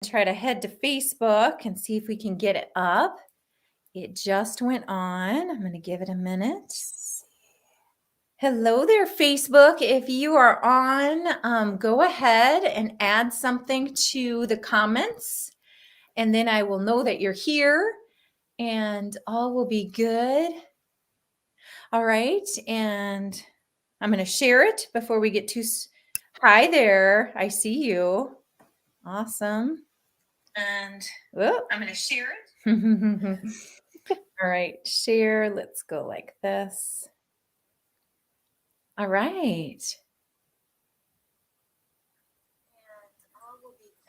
Try to head to Facebook and see if we can get it up. It just went on. I'm going to give it a minute. Hello there, Facebook. If you are on, go ahead and add something to the comments, and then I will know that you're here and all will be good. All right. And I'm going to share it before we get too. Hi there. I see you. Awesome. And I'm going to share it. All right, share. Let's go like this. All right.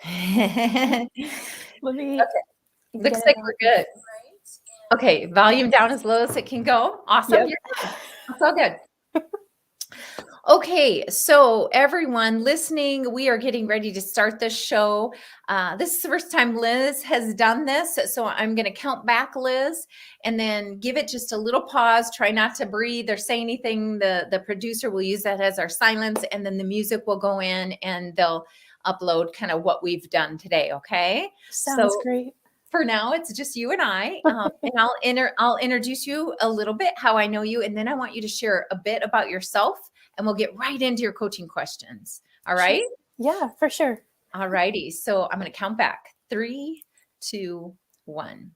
Let me. Okay. Looks like we're good. Okay, volume down as low as it can go. Awesome. Yep. That's all good. Okay, so everyone listening, we are getting ready to start this show. This is the first time Liz has done this, so I'm going to count back, Liz, and then give it just a little pause. Try not to breathe or say anything. The producer will use that as our silence, and then the music will go in, and they'll upload kind of what we've done today, okay? Sounds great. For now, it's just you and I, and I'll introduce you a little bit, how I know you, and then I want you to share a bit about yourself, and we'll get right into your coaching questions. All right? Yeah, for sure. All righty. So I'm going to count back. 3, 2, 1.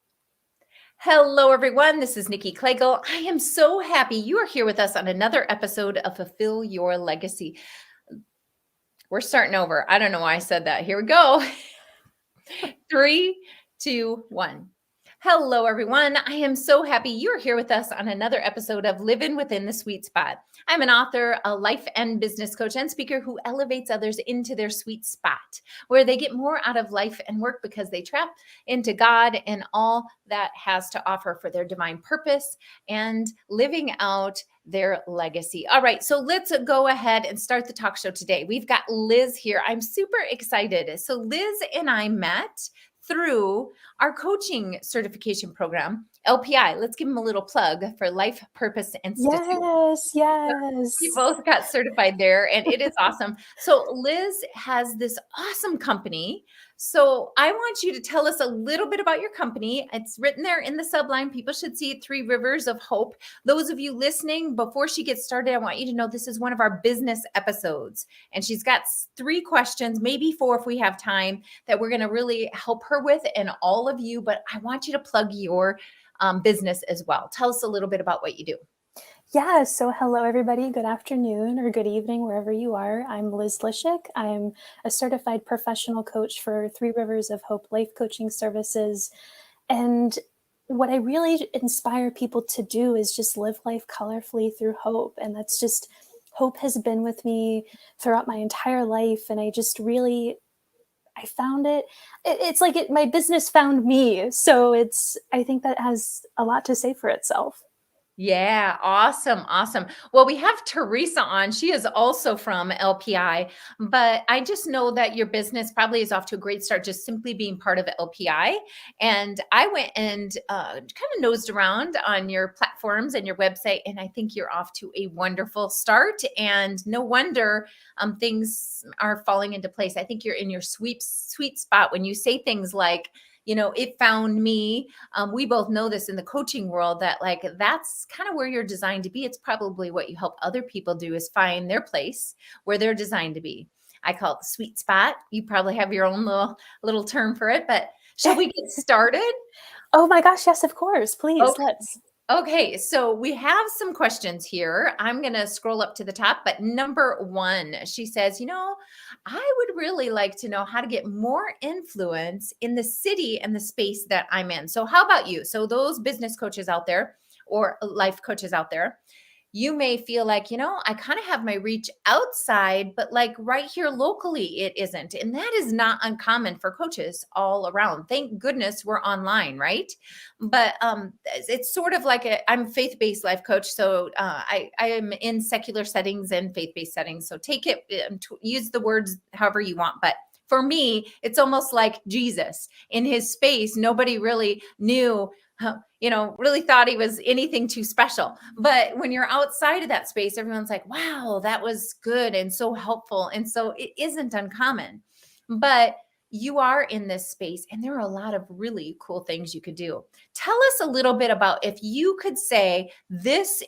Hello, everyone. This is Nikki Klegel. I am so happy you are here with us on another episode of Fulfill Your Legacy. We're starting over. I don't know why I said that. Here we go. 3, 2, 1. Hello, everyone. I am so happy you're here with us on another episode of Living Within the Sweet Spot. I'm an author, a life and business coach, and speaker who elevates others into their sweet spot, where they get more out of life and work because they tap into God and all that has to offer for their divine purpose and living out their legacy. All right, so let's go ahead and start the talk show today. We've got Liz here. I'm super excited. So Liz and I met through our coaching certification program, LPI. Let's give them a little plug for Life Purpose Institute. Yes. We both got certified there, and it is awesome. So Liz has this awesome company. So I want you to tell us a little bit about your company. It's written there in the subline. People should see it, 3 Rivers of Hope. Those of you listening, before she gets started, I want you to know this is one of our business episodes. And she's got 3 questions, maybe 4 if we have time, that we're going to really help her with and all of you. But I want you to plug your business as well. Tell us a little bit about what you do. Yeah, so hello everybody, good afternoon or good evening, wherever you are. I'm Liz Lischick. I'm a certified professional coach for 3 Rivers of Hope Life Coaching Services. And what I really inspire people to do is just live life colorfully through hope. And that's just, hope has been with me throughout my entire life. And I just really, I found it. It's like my business found me. So I think that has a lot to say for itself. Yeah, awesome. Well, we have Teresa on. She is also from LPI, but I just know that your business probably is off to a great start just simply being part of LPI. And I went and kind of nosed around on your platforms and your website, and I think you're off to a wonderful start. And no wonder things are falling into place. I think you're in your sweet spot when you say things like, it found me. We both know this in the coaching world that that's kind of where you're designed to be. It's probably what you help other people do is find their place where they're designed to be. I call it the sweet spot. You probably have your own little term for it, but shall we get started? Oh my gosh, yes, of course. Please, let's. Okay, so we have some questions here. I'm going to scroll up to the top, but number 1, she says, I would really like to know how to get more influence in the city and the space that I'm in. So how about you? So those business coaches out there or life coaches out there, you may feel like, I kind of have my reach outside, but right here locally, it isn't. And that is not uncommon for coaches all around. Thank goodness we're online, right? But it's sort of like I'm a faith-based life coach. So I am in secular settings and faith-based settings. So take it, use the words however you want. But for me, it's almost like Jesus in his space. Nobody really knew really thought he was anything too special. But when you're outside of that space, everyone's like, wow, that was good and so helpful. And so it isn't uncommon. But you are in this space and there are a lot of really cool things you could do. Tell us a little bit about if you could say these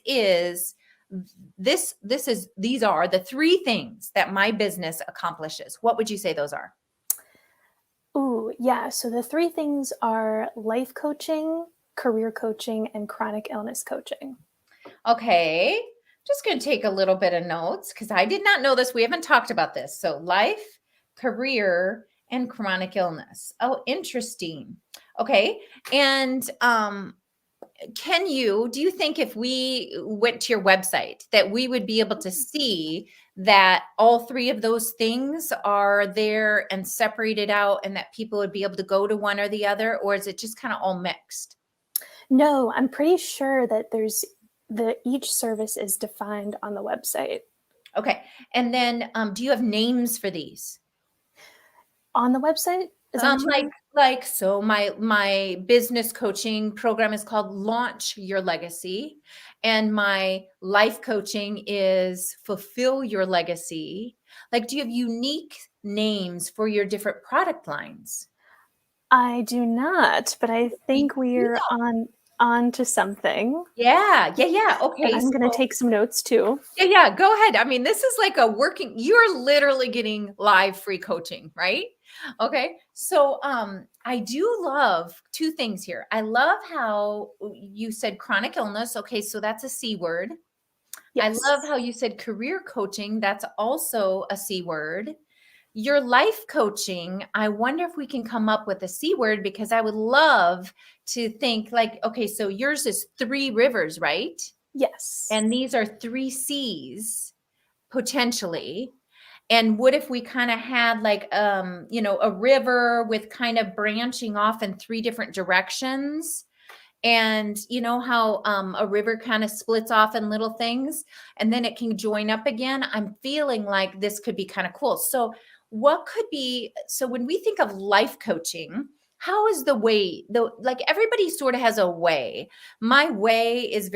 are the three things that my business accomplishes. What would you say those are? Ooh, yeah. So the three things are life coaching, career coaching, and chronic illness coaching. Okay. Just going to take a little bit of notes because I did not know this. We haven't talked about this. So life, career, and chronic illness. Oh, interesting. Okay. And do you think if we went to your website that we would be able to see that all three of those things are there and separated out and that people would be able to go to one or the other? Or is it just kind of all mixed? No, I'm pretty sure that each service is defined on the website. Okay. And then do you have names for these? On the website? Is that what you mean? So my business coaching program is called Launch Your Legacy, and my life coaching is Fulfill Your Legacy. Like, do you have unique names for your different product lines? I do not, but I think we're on to something. Yeah. Okay. I'm going to take some notes too. Yeah. Go ahead. I mean, this is like you're literally getting live free coaching, right? Okay. So I do love two things here. I love how you said chronic illness. Okay, so that's a C word. Yes. I love how you said career coaching. That's also a C word. Your life coaching, I wonder if we can come up with a C word because I would love to think like, okay, so yours is 3 rivers, right? Yes. And these are 3 C's potentially. And what if we kind of had like, a river with kind of branching off in 3 different directions? And you know how a river kind of splits off in little things and then it can join up again? I'm feeling like this could be kind of cool. So when we think of life coaching, how is the way, like everybody sort of has a way. My way is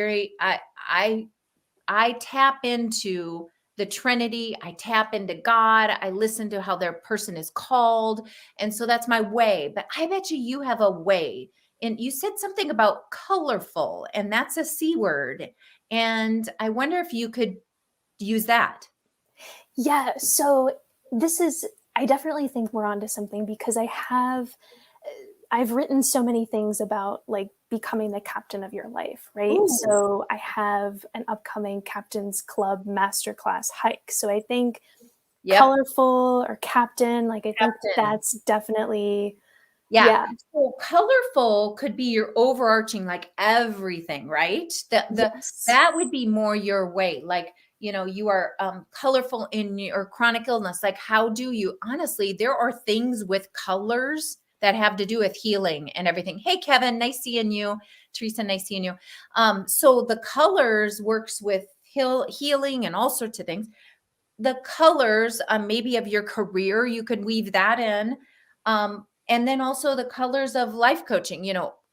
I tap into the Trinity. I tap into God. I listen to how their person is called. And so that's my way. But I bet you have a way. And you said something about colorful, and that's a C word. And I wonder if you could use that. Yeah. So I definitely think we're onto something because I've written so many things about like becoming the captain of your life, right? Ooh. So I have an upcoming Captain's Club masterclass hike. So I think colorful or captain, like I think that's definitely, yeah. So colorful could be your overarching, like everything, right? That would be more your way. Like, you are colorful in your chronic illness. Like, honestly, there are things with colors that have to do with healing and everything. Hey, Kevin, nice seeing you. Teresa, nice seeing you. So the colors works with healing and all sorts of things. The colors, maybe of your career, you could weave that in. And then also the colors of life coaching,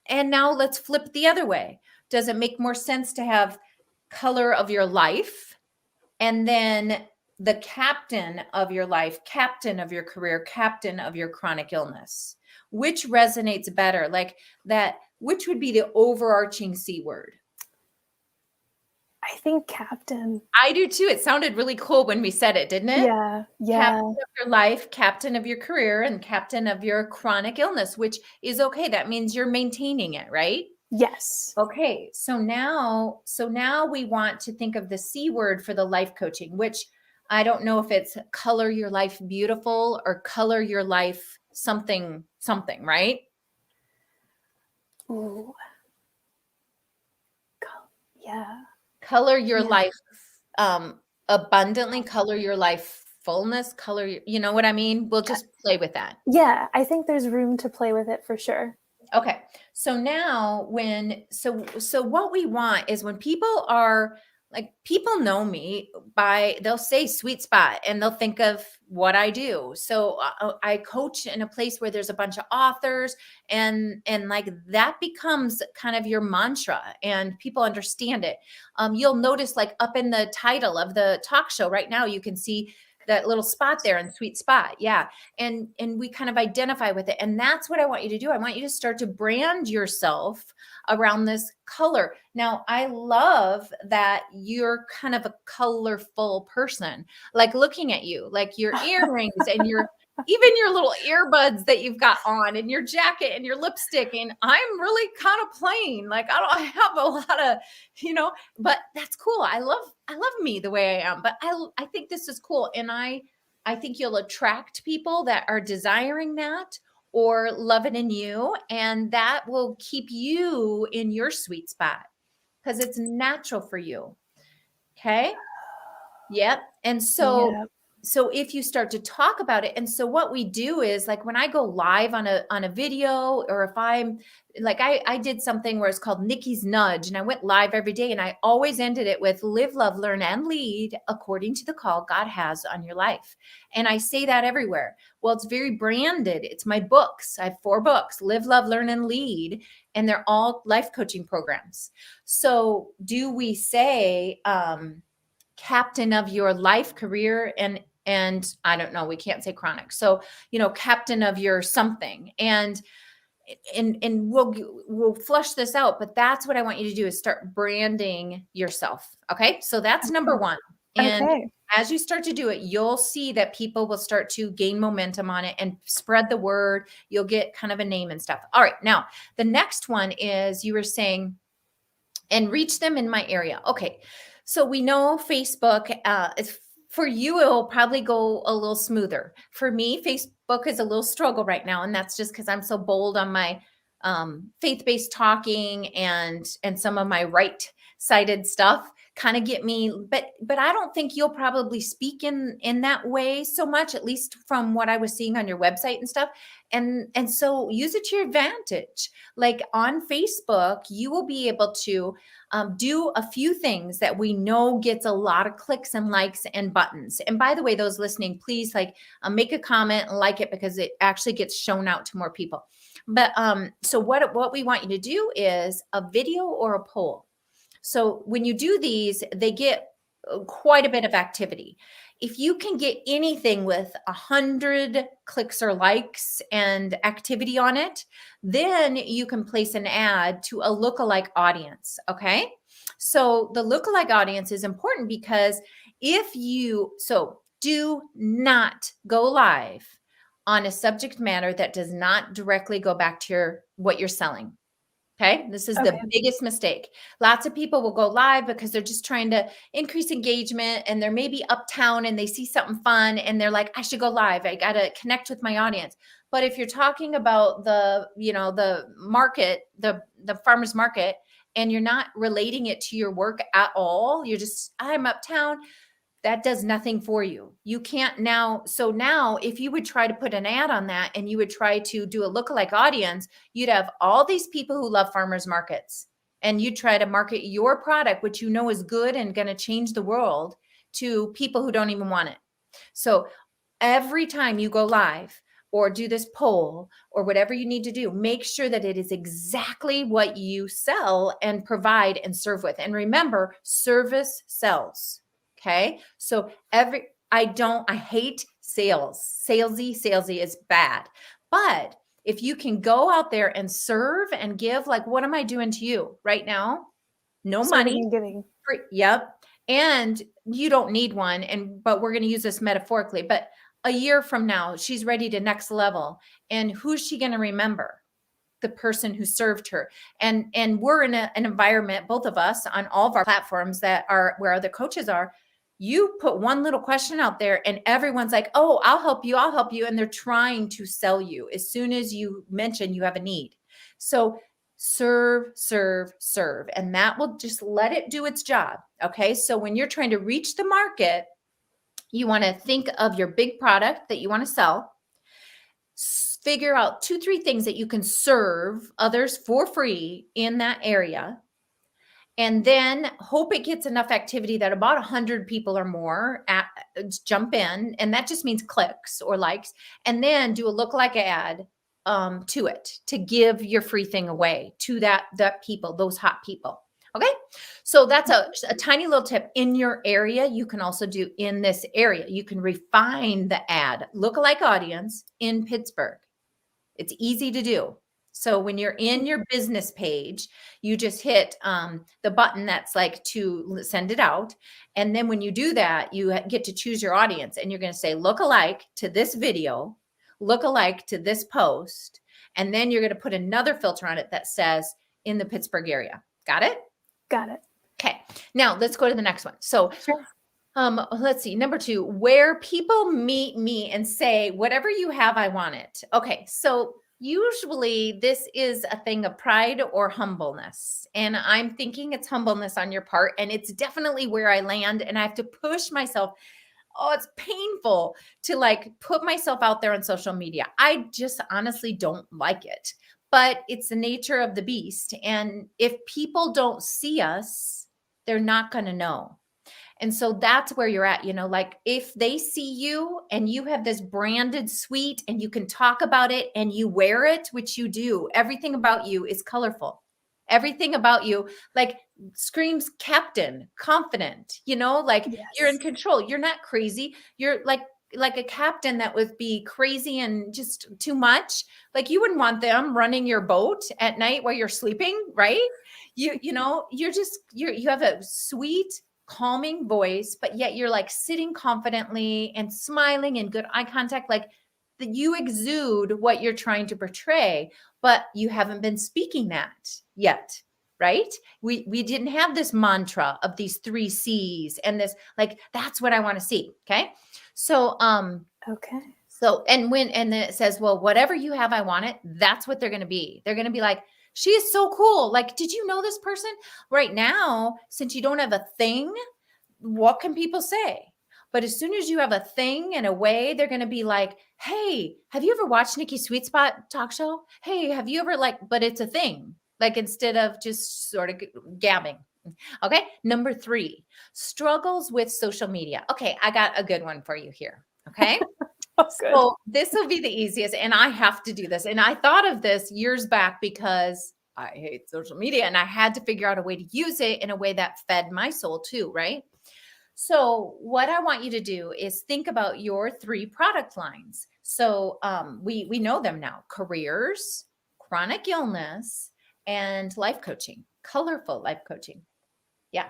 and now let's flip the other way. Does it make more sense to have color of your life and then the captain of your life, captain of your career, captain of your chronic illness? Which resonates better? Like that, which would be the overarching C word? I think captain. I do too. It sounded really cool when we said it, didn't it? Yeah. Captain of your life, captain of your career, and captain of your chronic illness, which is okay. That means you're maintaining it, right? Yes. Okay. So now we want to think of the C word for the life coaching, which I don't know if it's color your life beautiful or color your life something, right? Ooh. Yeah. Color your life abundantly, color your life fullness, you know what I mean? We'll just play with that. Yeah, I think there's room to play with it for sure. Okay. So now so what we want is when people are like, people know me they'll say sweet spot and they'll think of what I do. So I coach in a place where there's a bunch of authors and like that becomes kind of your mantra and people understand it. You'll notice like up in the title of the talk show right now, you can see that little spot there and sweet spot. Yeah. And we kind of identify with it. And that's what I want you to do. I want you to start to brand yourself around this color. Now, I love that you're kind of a colorful person, like looking at you, like your earrings and your even your little earbuds that you've got on and your jacket and your lipstick. And I'm really kind of plain. Like I have a lot of, but that's cool. I love me the way I am, but I think this is cool. And I think you'll attract people that are desiring that or love it in you. And that will keep you in your sweet spot because it's natural for you. Okay. Yep. And so, Yeah. so if you start to talk about it, and so what we do is like when I go live on a video, or if I'm like, I did something where it's called Nikki's Nudge, and I went live every day, and I always ended it with live, love, learn, and lead according to the call God has on your life. And I say that everywhere. Well, it's very branded. It's my books. I have 4 books, Live, Love, Learn, and Lead, and they're all life coaching programs. So do we say, captain of your life, career, and I don't know, we can't say chronic. So, captain of your something, and we'll flush this out, but that's what I want you to do is start branding yourself. Okay. So that's number 1. And Okay. as you start to do it, you'll see that people will start to gain momentum on it and spread the word. You'll get kind of a name and stuff. All right. Now, the next one is you were saying, and reach them in my area. Okay. So we know Facebook, for you, it will probably go a little smoother. For me, Facebook is a little struggle right now. And that's just because I'm so bold on my faith-based talking and some of my right-sided stuff kind of get me, but I don't think you'll probably speak in that way so much, at least from what I was seeing on your website and stuff. And so use it to your advantage. Like on Facebook, you will be able to do a few things that we know gets a lot of clicks and likes and buttons. And by the way, those listening, please make a comment and like it because it actually gets shown out to more people. But so what we want you to do is a video or a poll. So when you do these, they get quite a bit of activity. If you can get anything with 100 clicks or likes and activity on it, then you can place an ad to a lookalike audience. Okay. So the lookalike audience is important because do not go live on a subject matter that does not directly go back to what you're selling. Okay. This is the biggest mistake. Lots of people will go live because they're just trying to increase engagement and they're maybe uptown and they see something fun and they're like, I should go live. I got to connect with my audience. But if you're talking about the market, the farmer's market, and you're not relating it to your work at all, you're just, I'm uptown. That does nothing for you. You can't now. So now if you would try to put an ad on that and you would try to do a lookalike audience, you'd have all these people who love farmers markets and you try to market your product, which you know is good and going to change the world, to people who don't even want it. So every time you go live or do this poll or whatever you need to do, make sure that it is exactly what you sell and provide and serve with. And remember, service sells. Okay. So I hate sales. Salesy is bad. But if you can go out there and serve and give, like, what am I doing to you right now? No money. Giving. Free, yep. And you don't need one. But we're going to use this metaphorically, but a year from now, she's ready to next level. And who's she going to remember? The person who served her. And we're in an environment, both of us on all of our platforms that are where other coaches are. You put one little question out there and everyone's like, oh, I'll help you. And they're trying to sell you as soon as you mention you have a need. So serve. And that will just let it do its job. Okay. So when you're trying to reach the market, you want to think of your big product that you want to sell. Figure out 2-3 things that you can serve others for free in that area. And then hope it gets enough activity that about 100 people or more jump in. And that just means clicks or likes. And then do a lookalike ad to it to give your free thing away to that people, those hot people. Okay. So that's a tiny little tip in your area. You can also do in this area. You can refine the ad, lookalike audience in Pittsburgh. It's easy to do. So when you're in your business page, you just hit the button that's like to send it out. And then when you do that, you get to choose your audience, and you're going to say look alike to this video, look alike to this post. And then you're going to put another filter on it that says in the Pittsburgh area. Got it? Got it. Okay. Now let's go to the next one. So Sure. let's see. Number 2, where people meet me and say, whatever you have, I want it. Okay. So usually this is a thing of pride or humbleness. And I'm thinking it's humbleness on your part. And it's definitely where I land. And I have to push myself. Oh, it's painful to like put myself out there on social media. I just honestly don't like it. But it's the nature of the beast. And if people don't see us, they're not going to know. And so that's where you're at, like if they see you and you have this branded suite and you can talk about it and you wear it, which you do, everything about you is colorful. Everything about you like screams captain, confident, like Yes. you're in control. You're not crazy. You're like a captain that would be crazy and just too much. Like you wouldn't want them running your boat at night while you're sleeping, right? You have a sweet, calming voice, but yet you're like sitting confidently and smiling and good eye contact, like that you exude what you're trying to portray, but you haven't been speaking that yet. Right? We didn't have this mantra of these 3 C's and this, like, that's what I want to see. Okay. So, Okay. so, and then it says, well, whatever you have, I want it. That's what they're going to be. They're going to be like, she is so cool. Like, did you know this person? Right now, since you don't have a thing, what can people say? But as soon as you have a thing and a way, they're going to be like, hey, have you ever watched Nikki Sweet Spot talk show? Hey, have you ever but it's a thing. Like instead of just sort of gabbing. Okay. Number 3, struggles with social media. Okay. I got a good one for you here. Okay. So this will be the easiest. And I have to do this. And I thought of this years back because I hate social media and I had to figure out a way to use it in a way that fed my soul too. Right. So what I want you to do is think about your 3 product lines. So we know them now: careers, chronic illness, and life coaching, colorful life coaching. Yeah.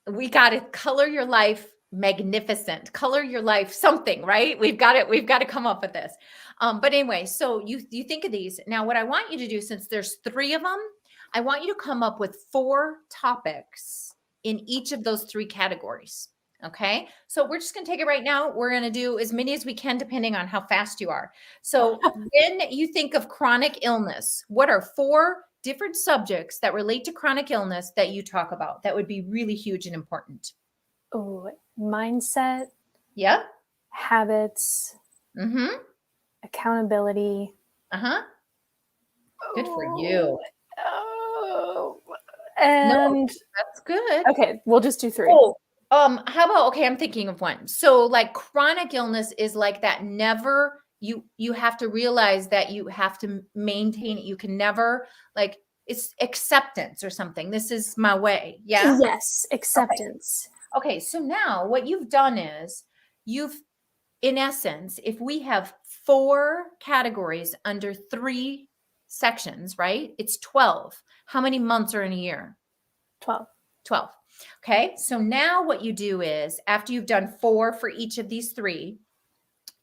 We got to color your life magnificent, color your life something, right? We've got to come up with this. But anyway, so you think of these. Now, what I want you to do, since there's 3 of them, I want you to come up with 4 topics in each of those 3 categories. Okay. So we're just going to take it right now. We're going to do as many as we can, depending on how fast you are. So when you think of chronic illness, what are 4 different subjects that relate to chronic illness that you talk about that would be really huge and important? Oh, mindset. Yeah. Habits. Mm-hmm. Accountability. Uh-huh. Good for you. Oh, and no, that's good. Okay, we'll just do 3. Oh, how about, okay, I'm thinking of one. So like chronic illness is like that never, you have to realize that you have to maintain it. You can never, like, it's acceptance or something. This is my way. Yeah. Yes. Acceptance. Okay. So now what you've done is in essence, if we have 4 categories under 3 sections, right? It's 12. How many months are in a year? 12. 12. Okay. So now what you do is, after you've done 4 for each of these 3,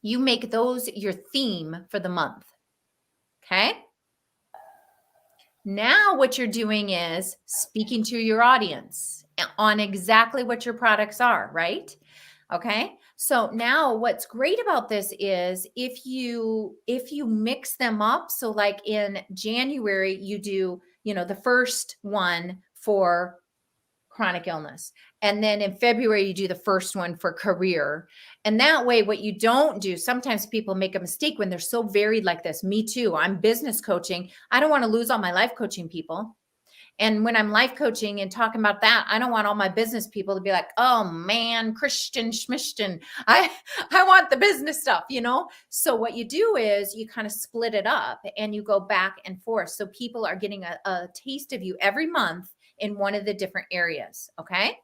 you make those your theme for the month. Okay. Now what you're doing is speaking to your audience on exactly what your products are, right? Okay. So now what's great about this is if you mix them up, so like in January, you do, the first one for chronic illness. And then in February, you do the first one for career. And that way, what you don't do, sometimes people make a mistake when they're so varied like this. Me too. I'm business coaching. I don't want to lose all my life coaching people. And when I'm life coaching and talking about that, I don't want all my business people to be like, oh man, Christian Schmishton, I want the business stuff, So what you do is you kind of split it up and you go back and forth. So people are getting a taste of you every month in one of the different areas. Okay.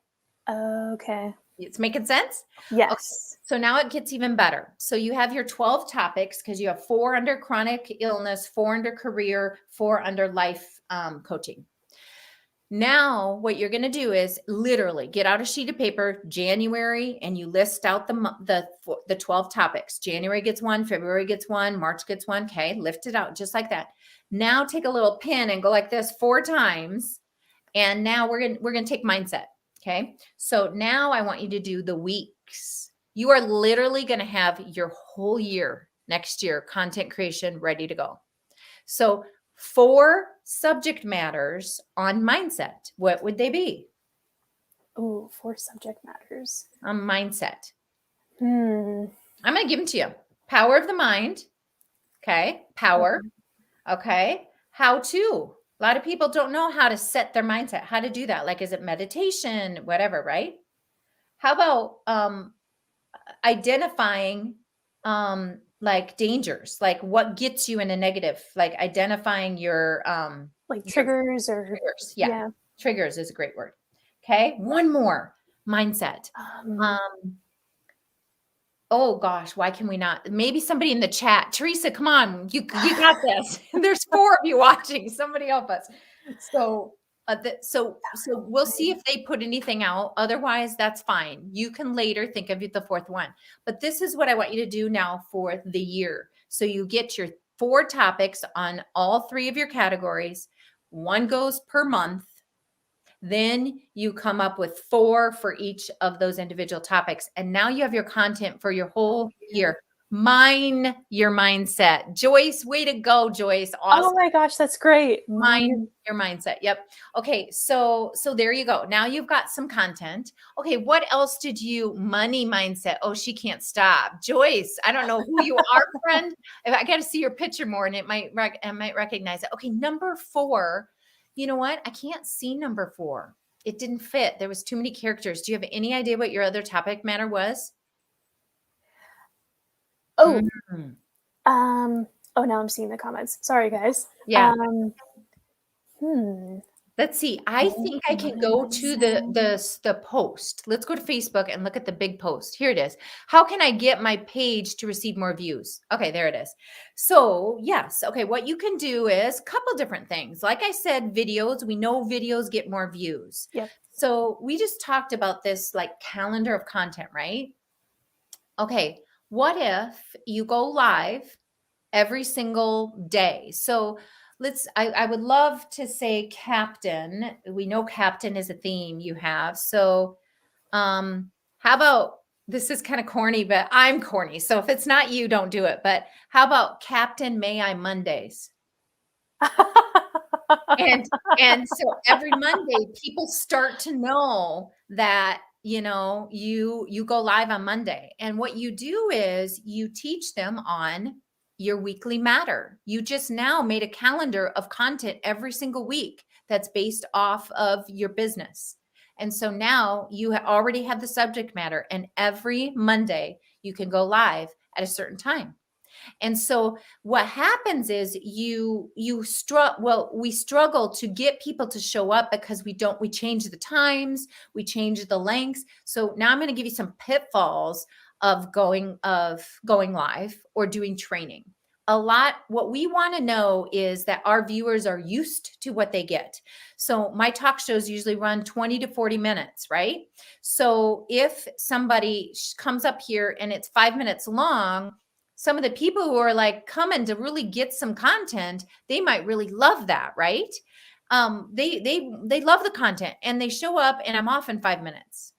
Okay. It's making sense? Okay. Yes. So now it gets even better. So you have your 12 topics because you have 4 under chronic illness, 4 under career, 4 under life coaching. Now, what you're going to do is literally get out a sheet of paper, January, and you list out the 12 topics. January gets 1, February gets 1, March gets 1. Okay, lift it out just like that. Now take a little pen and go like this 4 times. And now we're going to take mindset. Okay. So now I want you to do the weeks. You are literally going to have your whole year next year content creation ready to go. So 4 subject matters on mindset. What would they be? Oh, 4 subject matters. On mindset. I'm going to give them to you. Power of the mind. Okay. Power. Okay. How to. A lot of people don't know how to set their mindset, how to do that. Like, is it meditation, whatever, right? How about identifying like dangers, like what gets you in a negative, like identifying your like triggers or triggers. Yeah. Triggers is a great word. Okay. One more, mindset. Oh gosh, why can we not? Maybe somebody in the chat. Teresa, come on. You got this. There's 4 of you watching. Somebody help us. So we'll see if they put anything out. Otherwise, that's fine. You can later think of the 4th one. But this is what I want you to do now for the year. So you get your 4 topics on all 3 of your categories. 1 goes per month. Then you come up with 4 for each of those individual topics. And now you have your content for your whole year. Mine your mindset. Joyce, way to go, Joyce. Awesome. Oh my gosh, that's great. Mine your mindset. Yep. Okay. So there you go. Now you've got some content. Okay. What else did you money mindset? Oh, she can't stop. Joyce, I don't know who you are, friend. I got to see your picture more and I might recognize it. Okay. Number 4. You know what? I can't see number 4. It didn't fit. There was too many characters. Do you have any idea what your other topic matter was? Oh, oh, now I'm seeing the comments. Sorry, guys. Yeah. Let's see. I think I can go to the post. Let's go to Facebook and look at the big post. Here it is. How can I get my page to receive more views? Okay, there it is. So yes. Okay. What you can do is a couple different things. Like I said, videos, we know videos get more views. Yep. So we just talked about this like calendar of content, right? Okay. What if you go live every single day? So I would love to say captain. We know captain is a theme you have. So how about, this is kind of corny, but I'm corny. So if it's not you, don't do it. But how about Captain May I Mondays? and so every Monday people start to know that, you know, you go live on Monday. And what you do is you teach them on your weekly matter. You just now made a calendar of content every single week that's based off of your business. And so now you already have the subject matter, and every Monday you can go live at a certain time. And so what happens is we struggle to get people to show up because we change the times, we change the lengths. So now I'm going to give you some pitfalls of going live or doing training. What we want to know is that our viewers are used to what they get. So my talk shows usually run 20 to 40 minutes, right? So if somebody comes up here and it's 5 minutes long, some of the people who are like coming to really get some content, they might really love that, right? They love the content and they show up and I'm off in 5 minutes.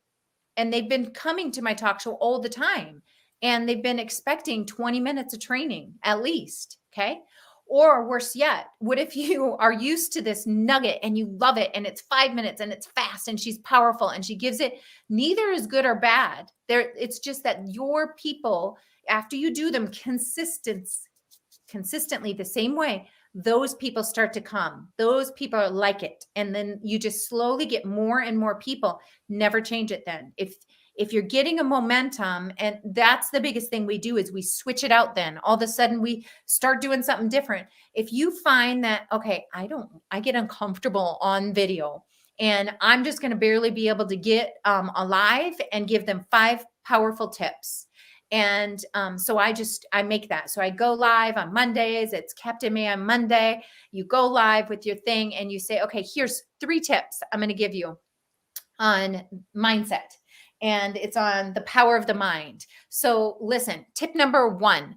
And they've been coming to my talk show all the time. And they've been expecting 20 minutes of training at least. Okay. Or worse yet, what if you are used to this nugget and you love it and it's 5 minutes and it's fast and she's powerful and she gives it, neither is good or bad. It's just that your people, after you do them consistently the same way, those people start to come. Those people like it. And then you just slowly get more and more people. Never change it then. If you're getting a momentum, and that's the biggest thing we do is we switch it out then. All of a sudden we start doing something different. If you find that, okay, I get uncomfortable on video And I'm just going to barely be able to get alive and give them 5 powerful tips. And so I make that. So I go live on Mondays. It's Captain May on Monday. You go live with your thing and you say, okay, here's 3 tips I'm going to give you on mindset. And it's on the power of the mind. So listen, tip number 1,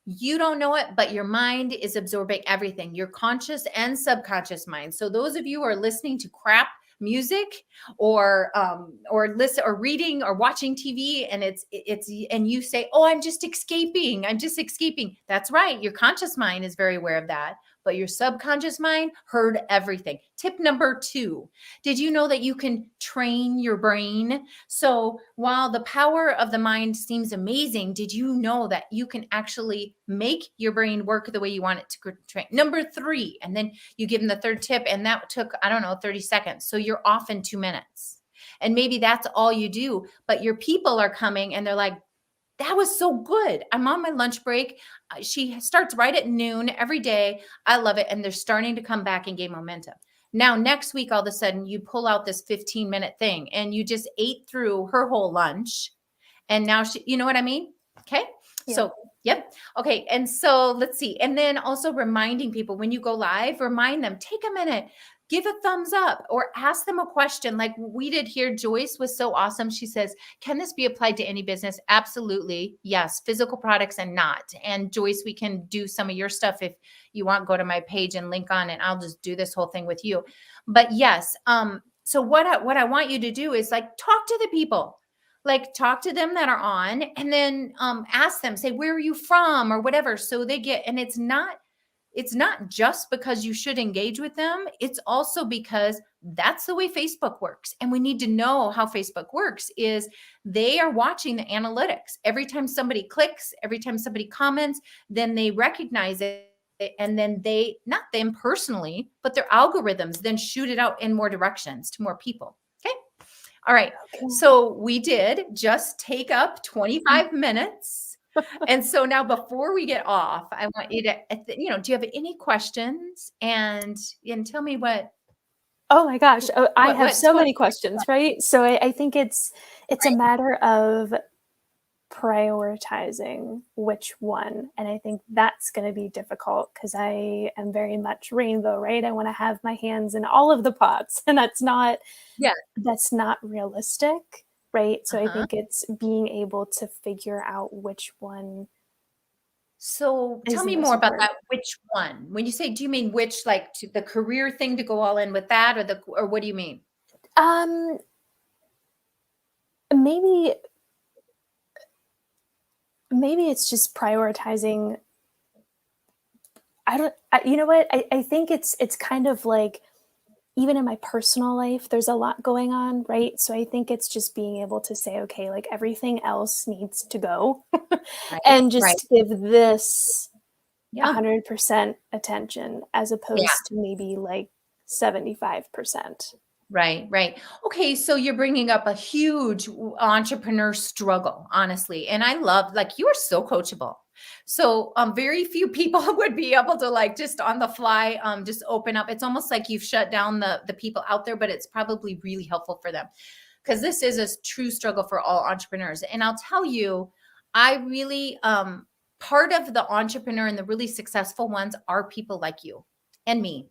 you don't know it, but your mind is absorbing everything, your conscious and subconscious mind. So those of you who are listening to crap music or listen or reading or watching TV and and you say, oh, I'm just escaping. That's right. Your conscious mind is very aware of that, but your subconscious mind heard everything. Tip number 2, did you know that you can train your brain? So while the power of the mind seems amazing, did you know that you can actually make your brain work the way you want it to train? Number 3, and then you give them the 3rd tip, and that took, 30 seconds. So you're off in 2 minutes. And maybe that's all you do, but your people are coming and they're like, that was so good. I'm on my lunch break. She starts right at noon every day. I love it. And they're starting to come back and gain momentum. Now, next week, all of a sudden, you pull out this 15-minute thing and you just ate through her whole lunch. And now you know what I mean? Okay. Yeah. So, yep. Okay. And so let's see. And then also reminding people when you go live, remind them, take a minute, give a thumbs up or ask them a question like we did here. Joyce was so awesome. She says, can this be applied to any business? Absolutely. Yes. Physical products and not. And Joyce, we can do some of your stuff if you want, go to my page and link on it. I'll just do this whole thing with you. But yes. So what I want you to do is like talk to the people. Like talk to them that are on and then ask them, say, where are you from or whatever. So they get, and it's not just because you should engage with them. It's also because that's the way Facebook works. And we need to know how Facebook works is they are watching the analytics. Every time somebody clicks, every time somebody comments, then they recognize it. And then they, not them personally, but their algorithms then shoot it out in more directions to more people. Okay. All right. Okay. So we did just take up 25 minutes. And so now before we get off, I want you to, do you have any questions and tell me what? Oh my gosh. I have so many questions, right? So I think it's a matter of prioritizing which one. And I think that's going to be difficult because I am very much rainbow, right? I want to have my hands in all of the pots and that's not realistic. Right. So I think it's being able to figure out which one. So tell me more about that. Which one? When you say, do you mean which, like to the career thing to go all in with that or what do you mean? Maybe it's just prioritizing. You know what? I think it's kind of like, even in my personal life, there's a lot going on, right? So I think it's just being able to say, okay, like everything else needs to go and just give this 100% attention as opposed to maybe like 75%. Right. Okay. So you're bringing up a huge entrepreneur struggle, honestly. And I love, like, you are so coachable. So very few people would be able to like just on the fly, just open up. It's almost like you've shut down the people out there, but it's probably really helpful for them because this is a true struggle for all entrepreneurs. And I'll tell you, I really, part of the entrepreneur and the really successful ones are people like you and me.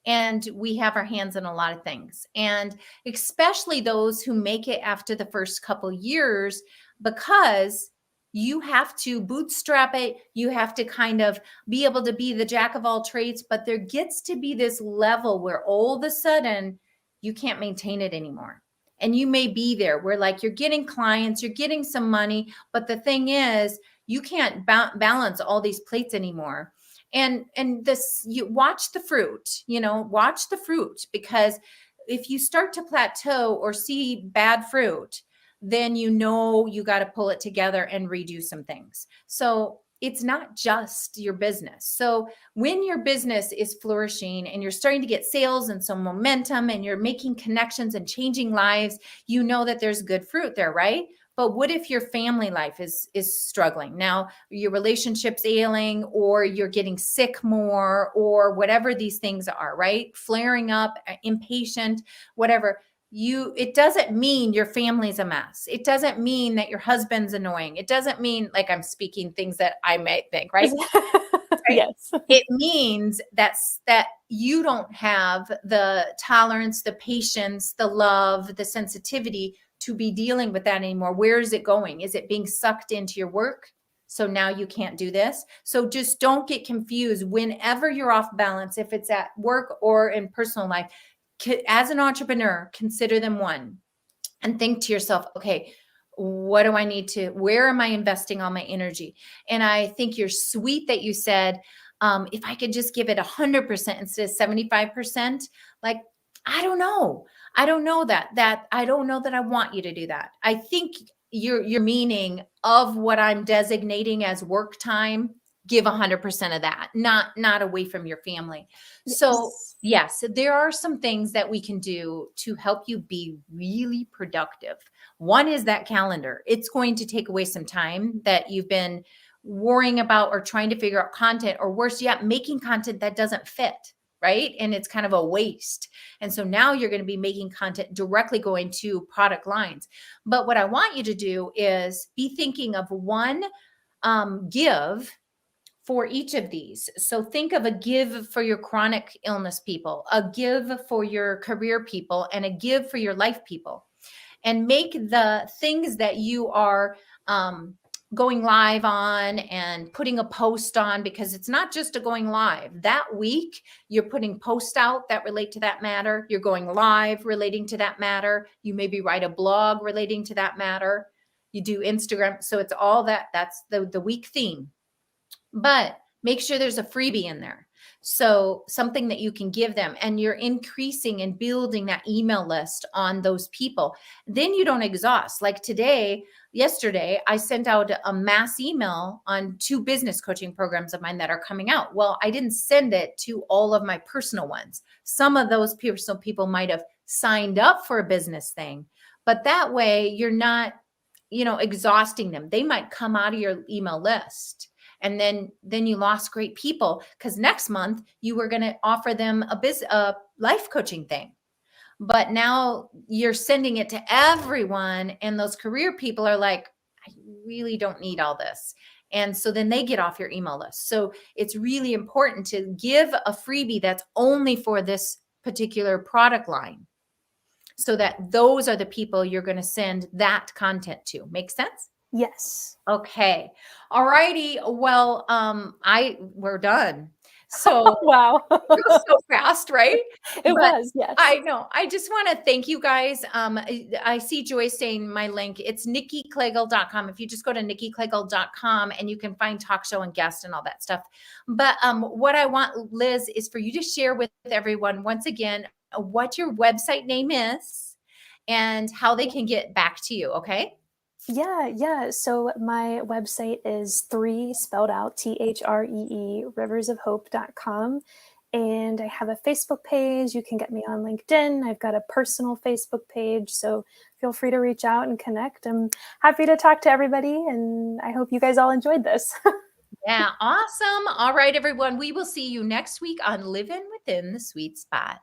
And we have our hands in a lot of things. And especially those who make it after the first couple years, because you have to bootstrap it. You have to kind of be able to be the jack of all trades, but there gets to be this level where all of a sudden you can't maintain it anymore. And you may be there where like you're getting clients, you're getting some money, but the thing is you can't balance all these plates anymore. And this, you watch the fruit, watch the fruit, because if you start to plateau or see bad fruit, then you got to pull it together and redo some things. So it's not just your business. So when your business is flourishing and you're starting to get sales and some momentum and you're making connections and changing lives, you know that there's good fruit there, right? But what if your family life is struggling? Now your relationship's ailing, or you're getting sick more, or whatever these things are, right? Flaring up, impatient, whatever. It doesn't mean your family's a mess. It doesn't mean that your husband's annoying. It doesn't mean, like, I'm speaking things that I might think, right? Right? Yes. It means that you don't have the tolerance, the patience, the love, the sensitivity to be dealing with that anymore. Where is it going? Is it being sucked into your work? So now you can't do this. So just don't get confused whenever you're off balance, if it's at work or in personal life. As an entrepreneur, consider them one and think to yourself, okay, what do I need to, where am I investing all my energy? And I think you're sweet that you said, if I could just give it 100% instead of 75%, like, I don't know. I don't know that I don't know that I want you to do that. I think your meaning of what I'm designating as work time, give 100% of that, not away from your family. So yes, there are some things that we can do to help you be really productive. One is that calendar. It's going to take away some time that you've been worrying about or trying to figure out content, or worse yet, making content that doesn't fit, right? And it's kind of a waste. And so now you're going to be making content directly going to product lines. But what I want you to do is be thinking of one give for each of these. So think of a give for your chronic illness people, a give for your career people, and a give for your life people. And make the things that you are going live on and putting a post on, because it's not just a going live. That week, you're putting posts out that relate to that matter. You're going live relating to that matter. You maybe write a blog relating to that matter. You do Instagram. So it's all that. That's the week theme. But make sure there's a freebie in there. So something that you can give them, and you're increasing and building that email list on those people. Then you don't exhaust. Like yesterday, I sent out a mass email on 2 business coaching programs of mine that are coming out. Well, I didn't send it to all of my personal ones. Some of those personal people might have signed up for a business thing, but that way you're not, exhausting them. They might come out of your email list. And then you lost great people, because next month you were going to offer them a life coaching thing. But now you're sending it to everyone, and those career people are like, I really don't need all this. And so then they get off your email list. So it's really important to give a freebie that's only for this particular product line, so that those are the people you're going to send that content to. Make sense? Yes. Okay. All righty. Well, we're done. So wow. It was so fast, right? It was, yes. I know. I just want to thank you guys. I see Joyce saying my link. It's nikkiklegel.com. If you just go to nikkiklegel.com, and you can find talk show and guest and all that stuff. But what I want, Liz, is for you to share with everyone once again what your website name is and how they can get back to you. Okay. Yeah. So my website is 3 spelled out THREE riversofhope.com. And I have a Facebook page. You can get me on LinkedIn. I've got a personal Facebook page. So feel free to reach out and connect. I'm happy to talk to everybody. And I hope you guys all enjoyed this. Yeah. Awesome. All right, everyone. We will see you next week on Living Within the Sweet Spot.